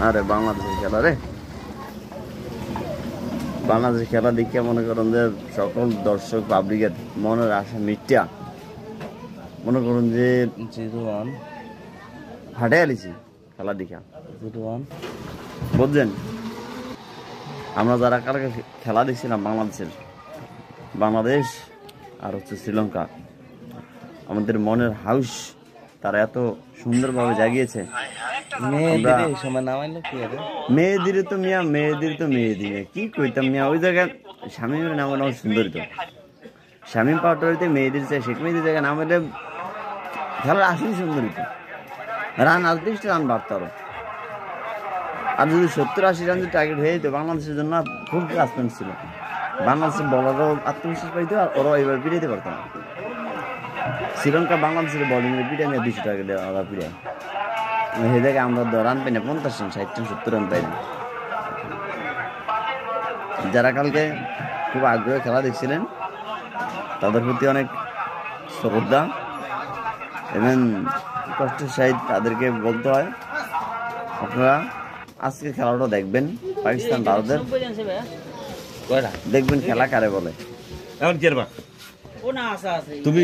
আরে বাংলাদেশের খেলা রে, বাংলাদেশের খেলা দেখিয়া মনে করেন যে সকল দর্শক পাবলিকের মনের আশা মিথ্যা, মনে করুন যে 0-1 হাটে আলিছি খেলা দেখা 0-1 বুঝছেন। আমরা যারা কালকে খেলা দেখছিলাম বাংলাদেশ আর হচ্ছে শ্রীলঙ্কা, আমাদের মনের হাউস তারা এত সুন্দরভাবে জাগিয়েছে। মেয়েদের তো মেয়েদের কি কইতাম মিয়া, ওই জায়গায় শামীমের নাম সুন্দর তো, শামীম পাটোয়ারিতে মেয়েদের চাই, শেখ মেয়েদের জায়গায় নাম হলে খেলার আসলে সুন্দর হইতো, রান 38 রান বাড়তো আরো। আর যদি 70-80 রান যদি টার্গেট হয়ে যেত বাংলাদেশের জন্য খুব প্লাস পয়েন্ট ছিল। বাংলাদেশের বলারও আত্মবিশ্বাস পাইতো আর ওরাও এবার পিটাইতে পারতো না। শ্রীলঙ্কা বাংলাদেশের বলিংয়ের পিটাই নিয়ে 200 টার্গেট ওরা পিটায়, সেই জায়গায় আমরা রান পাই না 50 রান, 60 রান 70 রান পাই না। যারা কালকে খুব আগ্রহে খেলা দেখছিলেন তাদের প্রতি অনেক শ্রদ্ধা এবং কষ্টের সহিত তাদেরকে বলতে হয় আপনারা আজকে খেলাটা দেখবেন, পাকিস্তান ভারতের দেখবেন খেলা কারে বলে। এখন কি তুমি